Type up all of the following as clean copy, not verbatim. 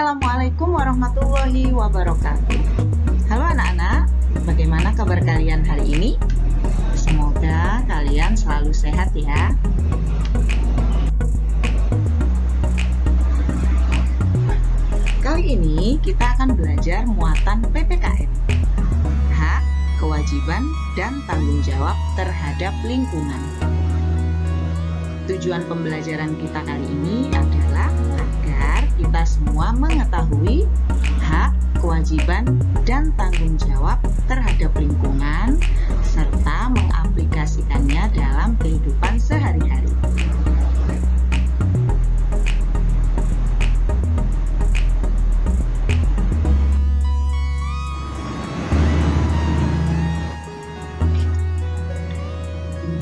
Assalamualaikum warahmatullahi wabarakatuh. Halo anak-anak, bagaimana kabar kalian hari ini? Semoga kalian selalu sehat ya. Kali ini kita akan belajar muatan PPKN. Hak, kewajiban, dan tanggung jawab terhadap lingkungan. Tujuan pembelajaran kita kali ini adalah agar kita semua mengetahui hak, kewajiban, dan tanggung jawab terhadap lingkungan serta mengaplikasikannya dalam kehidupan sehari-hari.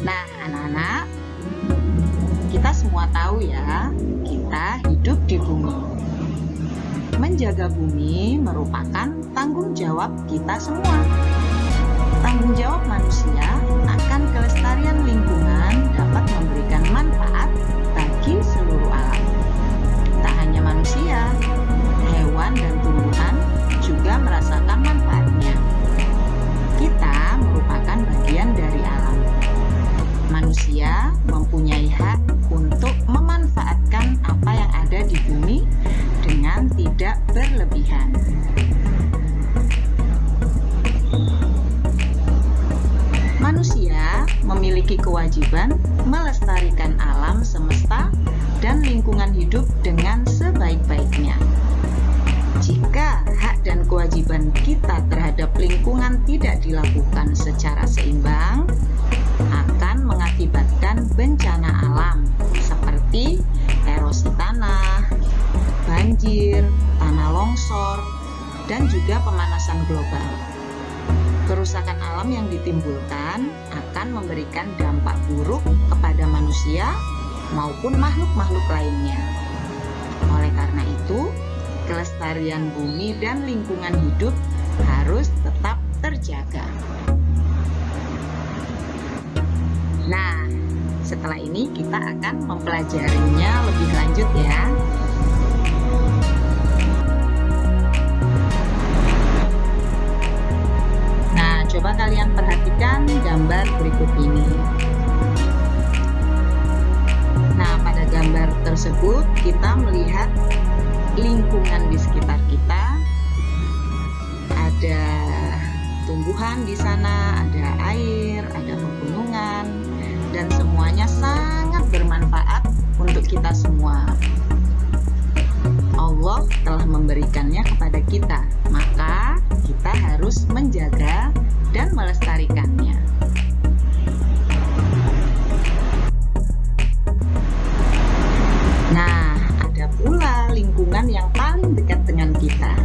Nah, anak-anak, kita semua tahu ya, kita hidup di bumi. Menjaga bumi merupakan tanggung jawab kita semua. Tanggung jawab manusia akan kelestarian lingkungan dapat memberikan manfaat bagi seluruh alam. Tak hanya manusia, hewan dan tumbuhan juga merasakan manfaatnya. Kita merupakan bagian dari alam. Manusia mempunyai hak untuk memanfaatkan apa yang ada di bumi dengan tidak berlebihan. Manusia memiliki kewajiban melestarikan alam semesta dan lingkungan hidup dengan sebaik-baiknya. Jika hak dan kewajiban kita terhadap lingkungan tidak dilakukan secara seimbang, akan mengakibatkan bencana alam seperti erosi tanah, banjir, tanah longsor, dan juga pemanasan global. Kerusakan alam yang ditimbulkan akan memberikan dampak buruk kepada manusia maupun makhluk-makhluk lainnya. Oleh karena itu, kelestarian bumi dan lingkungan hidup harus tetap terjaga. Nah, setelah ini kita akan mempelajarinya lebih lanjut ya. Nah, coba kalian perhatikan gambar berikut ini. Nah, pada gambar tersebut kita melihat lingkungan di sekitar kita. Ada tumbuhan di sana, ada air, ada pegunungan, dan semuanya sangat bermanfaat untuk kita semua. Allah telah memberikannya kepada kita, maka kita harus menjaga dan melestarikannya. Nah, ada pula lingkungan yang paling dekat dengan kita,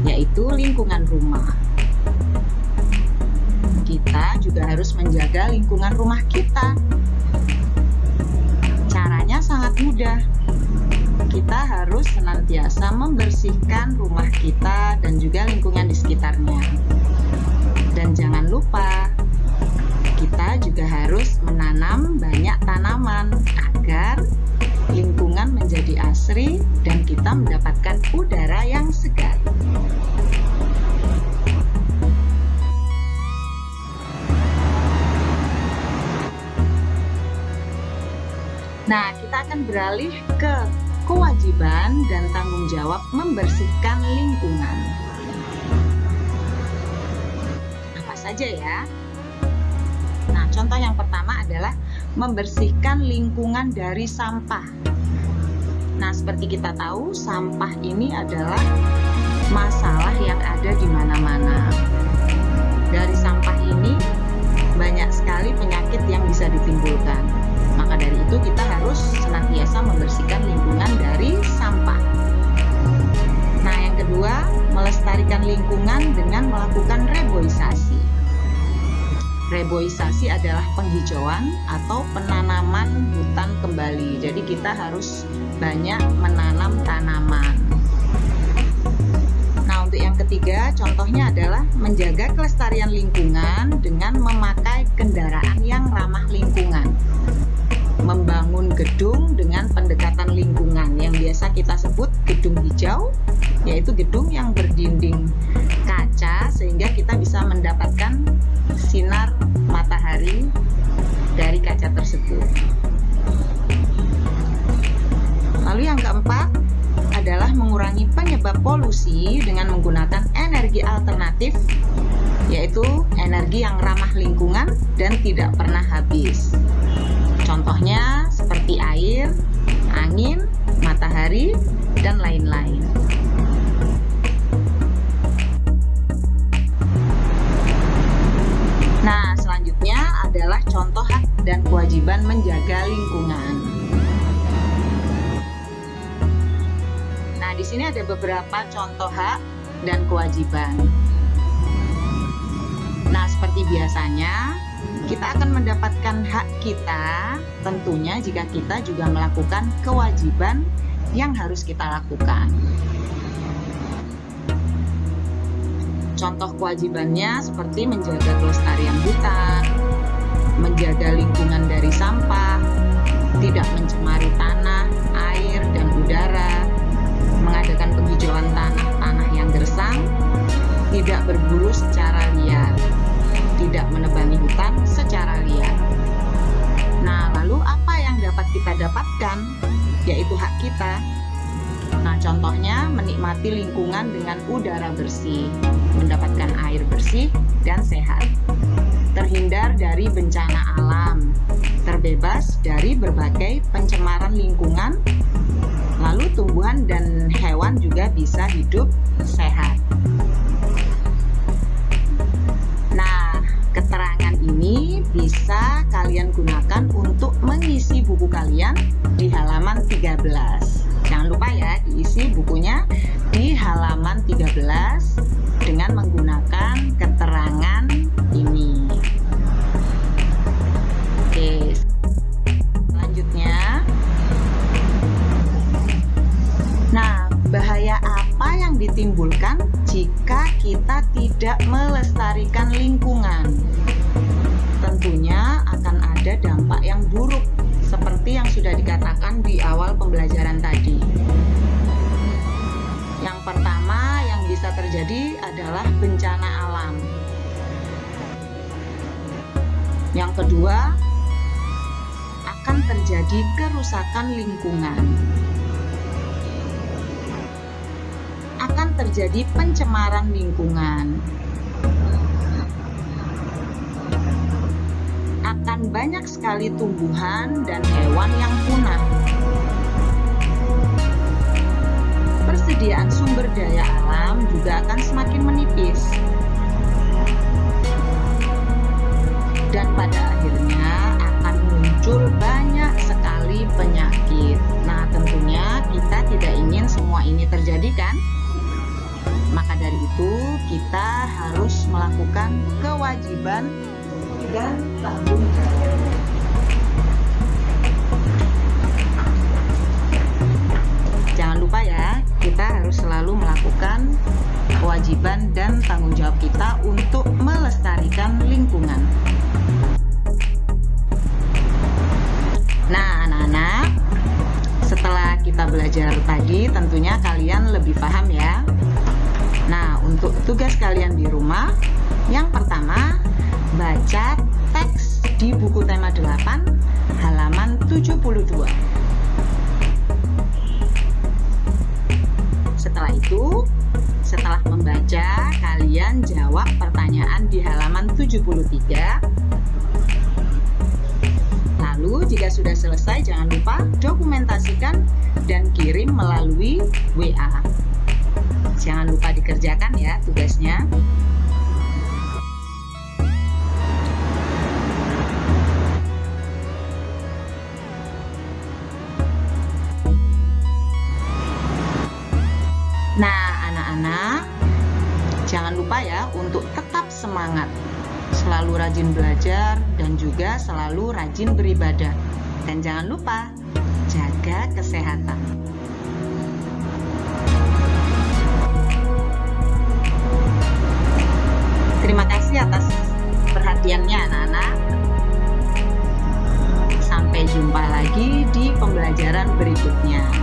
yaitu lingkungan rumah. Kita juga harus menjaga lingkungan rumah kita. Caranya sangat mudah. Kita harus senantiasa membersihkan rumah kita dan juga lingkungan di sekitarnya. Dan jangan lupa, kita juga harus menanam banyak tanaman agar lingkungan menjadi asri dan kita mendapatkan udara yang segar. Nah, kita akan beralih ke kewajiban dan tanggung jawab membersihkan lingkungan. Apa saja ya? Nah, contoh yang pertama adalah membersihkan lingkungan dari sampah. Nah, seperti kita tahu, sampah ini adalah masalah yang ada di mana-mana. Dari sampah ini banyak sekali penyakit yang bisa ditimbulkan. Maka dari itu kita harus senantiasa membersihkan lingkungan dari sampah. Nah, yang kedua, melestarikan lingkungan dengan melakukan reboisasi. Reboisasi adalah penghijauan atau penanaman hutan kembali. Jadi kita harus banyak menanam tanaman. Nah, untuk yang ketiga, contohnya adalah menjaga kelestarian lingkungan dengan memakai kendaraan yang ramah lingkungan. Membangun gedung dengan pendekatan lingkungan yang biasa kita sebut gedung hijau suatu gedung yang berdinding kaca sehingga kita bisa mendapatkan sinar matahari dari kaca tersebut. Lalu yang keempat adalah mengurangi penyebab polusi dengan menggunakan energi alternatif, yaitu energi yang ramah lingkungan dan tidak pernah habis. Contohnya seperti air, angin, matahari, dan lain-lain. Nah, selanjutnya adalah contoh hak dan kewajiban menjaga lingkungan. Nah, di sini ada beberapa contoh hak dan kewajiban. Nah, seperti biasanya, kita akan mendapatkan hak kita tentunya jika kita juga melakukan kewajiban yang harus kita lakukan. Contoh kewajibannya seperti menjaga kelestarian hutan, menjaga lingkungan dari sampah, tidak mencemari tanah, air, dan udara, mengadakan penghijauan tanah-tanah yang gersang, tidak berburu secara liar, tidak menebangi hutan secara liar. Nah, lalu apa yang dapat kita dapatkan? Yaitu hak kita. Nah, contohnya menikmati lingkungan dengan udara bersih, mendapatkan air bersih dan sehat, terhindar dari bencana alam, terbebas dari berbagai pencemaran lingkungan, lalu tumbuhan dan hewan juga bisa hidup sehat. Nah, keterangan ini bisa kalian gunakan untuk mengisi buku kalian di halaman 13. Jangan lupa ya, diisi bukunya di halaman 13 dengan menggunakan keterangan ini. Oke, selanjutnya. Nah, bahaya apa yang ditimbulkan jika kita tidak melestarikan lingkungan? Tentunya akan ada dampak yang buruk seperti yang sudah dikatakan di awal pembelajaran tadi. Yang pertama yang bisa terjadi adalah bencana alam. Yang kedua, akan terjadi kerusakan lingkungan. Akan terjadi pencemaran lingkungan. Akan banyak sekali tumbuhan dan hewan yang punah. Persediaan sumber daya alam juga akan semakin menipis. Dan pada akhirnya akan muncul banyak sekali penyakit. Nah, tentunya kita tidak ingin semua ini terjadi, kan? Maka dari itu, kita harus melakukan kewajiban dan tanggung jawab. Jangan lupa ya, kita harus selalu melakukan kewajiban dan tanggung jawab kita untuk melestarikan lingkungan. Nah, anak-anak, setelah kita belajar tadi, tentunya kalian lebih paham ya. Nah, untuk tugas kalian di rumah, yang pertama, baca teks di buku tema 8 halaman 72. Setelah itu, setelah membaca, kalian jawab pertanyaan di halaman 73. Lalu jika sudah selesai, jangan lupa dokumentasikan dan kirim melalui WA. Jangan lupa dikerjakan ya tugasnya. Nah, anak-anak, jangan lupa ya untuk tetap semangat, selalu rajin belajar, dan juga selalu rajin beribadah. Dan jangan lupa jaga kesehatan. Terima kasih atas perhatiannya, anak-anak. Sampai jumpa lagi di pembelajaran berikutnya.